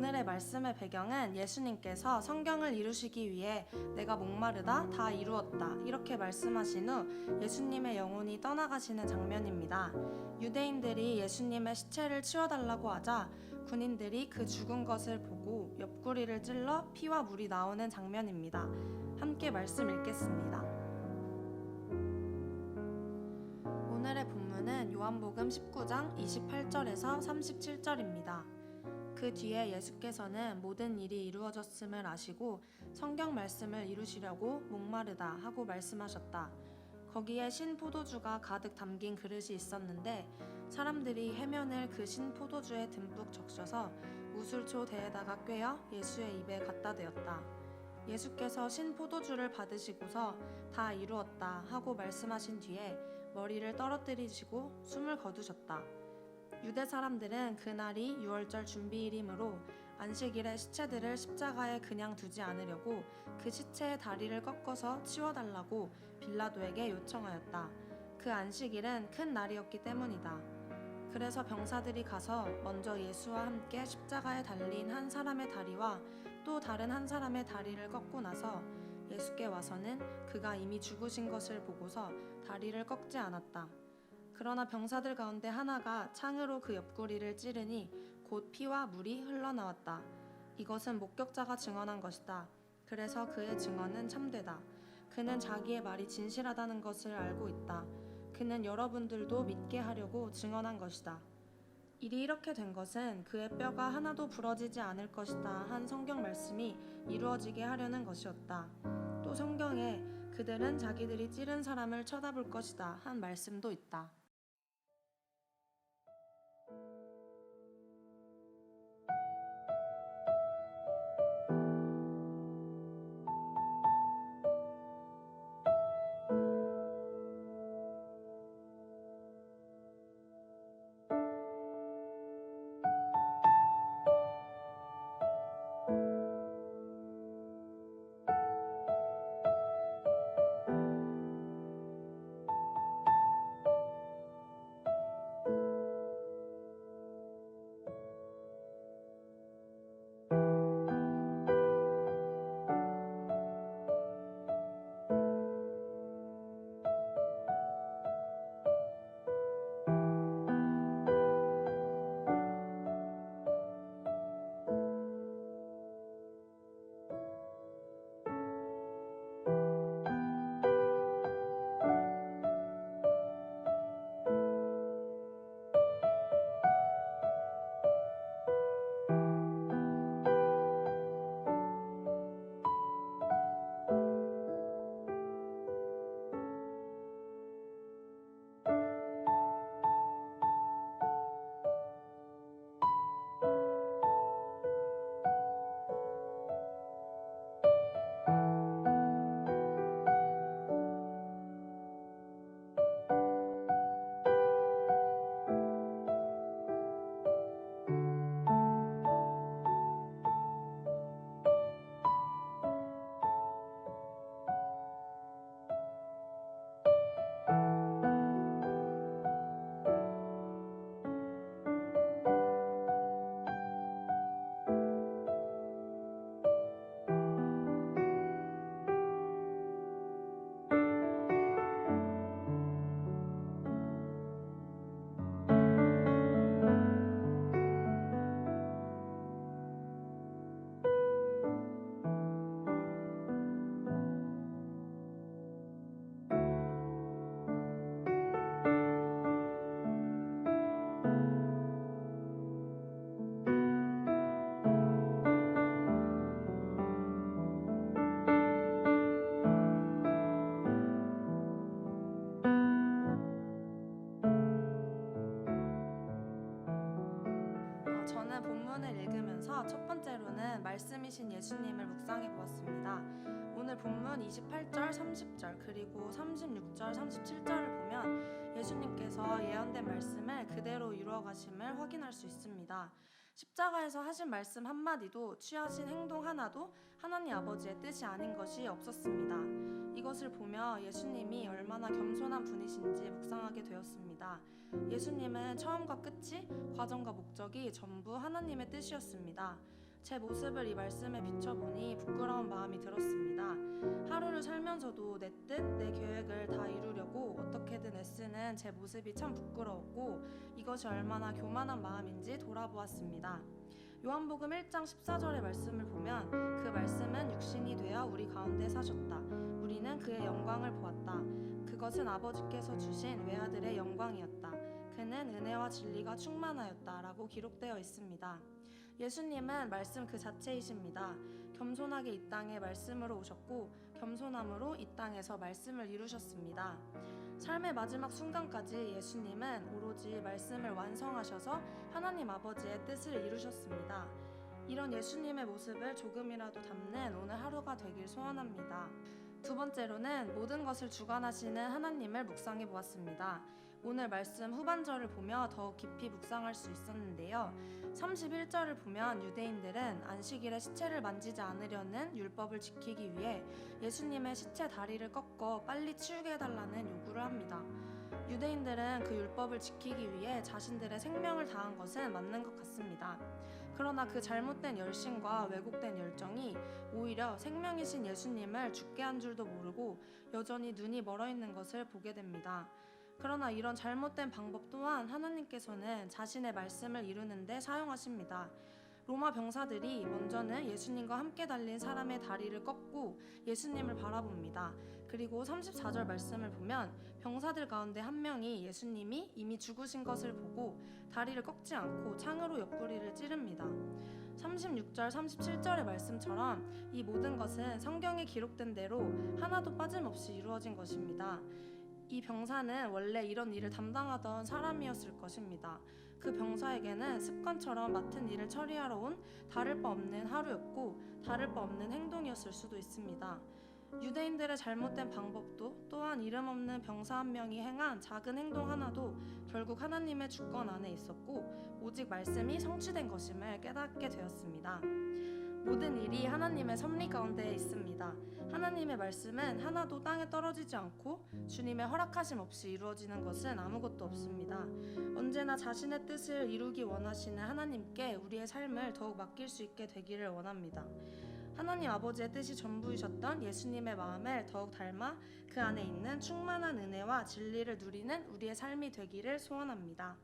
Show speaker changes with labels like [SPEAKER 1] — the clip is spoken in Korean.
[SPEAKER 1] 오늘의 말씀의 배경은 예수님께서 성경을 이루시기 위해 내가 목마르다 다 이루었다 이렇게 말씀하신 후 예수님의 영혼이 떠나가시는 장면입니다. 유대인들이 예수님의 시체를 치워달라고 하자 군인들이 그 죽은 것을 보고 옆구리를 찔러 피와 물이 나오는 장면입니다. 함께 말씀 읽겠습니다. 오늘의 본문은 요한복음 19장 28절에서 37절입니다. 그 뒤에 예수께서는 모든 일이 이루어졌음을 아시고 성경 말씀을 이루시려고 목마르다 하고 말씀하셨다. 거기에 신 포도주가 가득 담긴 그릇이 있었는데 사람들이 해면을 그 신 포도주에 듬뿍 적셔서 우슬초 대에다가 꿰어 예수의 입에 갖다 대었다. 예수께서 신 포도주를 받으시고서 다 이루었다 하고 말씀하신 뒤에 머리를 떨어뜨리시고 숨을 거두셨다. 유대 사람들은 그날이 유월절 준비일이므로 안식일에 시체들을 십자가에 그냥 두지 않으려고 그 시체의 다리를 꺾어서 치워달라고 빌라도에게 요청하였다. 그 안식일은 큰 날이었기 때문이다. 그래서 병사들이 가서 먼저 예수와 함께 십자가에 달린 한 사람의 다리와 또 다른 한 사람의 다리를 꺾고 나서 예수께 와서는 그가 이미 죽으신 것을 보고서 다리를 꺾지 않았다. 그러나 병사들 가운데 하나가 창으로 그 옆구리를 찌르니 곧 피와 물이 흘러나왔다. 이것은 목격자가 증언한 것이다. 그래서 그의 증언은 참되다. 그는 자기의 말이 진실하다는 것을 알고 있다. 그는 여러분들도 믿게 하려고 증언한 것이다. 일이 이렇게 된 것은 그의 뼈가 하나도 부러지지 않을 것이다 한 성경 말씀이 이루어지게 하려는 것이었다. 또 성경에 그들은 자기들이 찌른 사람을 쳐다볼 것이다 한 말씀도 있다. 저는 본문을 읽으면서 첫 번째로는 말씀이신 예수님을 묵상해 보았습니다. 오늘 본문 28절, 30절 그리고 36절, 37절을 보면 예수님께서 예언된 말씀을 그대로 이루어 가심을 확인할 수 있습니다. 십자가에서 하신 말씀 한마디도 취하신 행동 하나도 하나님 아버지의 뜻이 아닌 것이 없었습니다. 이것을 보며 예수님이 얼마나 겸손한 분이신지 묵상하게 되었습니다. 예수님은 처음과 끝이, 과정과 목적이 전부 하나님의 뜻이었습니다. 제 모습을 이 말씀에 비춰보니 부끄러운 마음이 들었습니다. 하루를 살면서도 내 뜻, 내 계획을 다 이루려고 어떻게든 애쓰는 제 모습이 참 부끄러웠고 이것이 얼마나 교만한 마음인지 돌아보았습니다. 요한복음 1장 14절의 말씀을 보면 그 말씀은 육신이 되어 우리 가운데 사셨다. 우리는 그의 영광을 보았다. 그것은 아버지께서 주신 외아들의 영광이었다. 그는 은혜와 진리가 충만하였다 라고 기록되어 있습니다. 예수님은 말씀 그 자체이십니다. 겸손하게 이 땅에 말씀으로 오셨고 겸손함으로 이 땅에서 말씀을 이루셨습니다. 삶의 마지막 순간까지 예수님은 오로지 말씀을 완성하셔서 하나님 아버지의 뜻을 이루셨습니다. 이런 예수님의 모습을 조금이라도 담는 오늘 하루가 되길 소원합니다. 두 번째로는 모든 것을 주관하시는 하나님을 묵상해 보았습니다. 오늘 말씀 후반절을 보며 더욱 깊이 묵상할 수 있었는데요. 31절을 보면 유대인들은 안식일에 시체를 만지지 않으려는 율법을 지키기 위해 예수님의 시체 다리를 꺾어 빨리 치우게 해달라는 요구를 합니다. 유대인들은 그 율법을 지키기 위해 자신들의 생명을 다한 것은 맞는 것 같습니다. 그러나 그 잘못된 열심과 왜곡된 열정이 오히려 생명이신 예수님을 죽게 한 줄도 모르고 여전히 눈이 멀어 있는 것을 보게 됩니다. 그러나 이런 잘못된 방법 또한 하나님께서는 자신의 말씀을 이루는 데 사용하십니다. 로마 병사들이 먼저는 예수님과 함께 달린 사람의 다리를 꺾고 예수님을 바라봅니다. 그리고 34절 말씀을 보면 병사들 가운데 한 명이 예수님이 이미 죽으신 것을 보고 다리를 꺾지 않고 창으로 옆구리를 찌릅니다. 36절, 37절의 말씀처럼 이 모든 것은 성경에 기록된 대로 하나도 빠짐없이 이루어진 것입니다. 이 병사는 원래 이런 일을 담당하던 사람이었을 것입니다. 그 병사에게는 습관처럼 맡은 일을 처리하러 온 다를 바 없는 하루였고 다를 바 없는 행동이었을 수도 있습니다. 유대인들의 잘못된 방법도 또한 이름 없는 병사 한 명이 행한 작은 행동 하나도 결국 하나님의 주권 안에 있었고 오직 말씀이 성취된 것임을 깨닫게 되었습니다. 모든 일이 하나님의 섭리 가운데 있습니다. 하나님의 말씀은 하나도 땅에 떨어지지 않고 주님의 허락하심 없이 이루어지는 것은 아무것도 없습니다. 언제나 자신의 뜻을 이루기 원하시는 하나님께 우리의 삶을 더욱 맡길 수 있게 되기를 원합니다. 하나님 아버지의 뜻이 전부이셨던 예수님의 마음을 더욱 닮아 그 안에 있는 충만한 은혜와 진리를 누리는 우리의 삶이 되기를 소원합니다.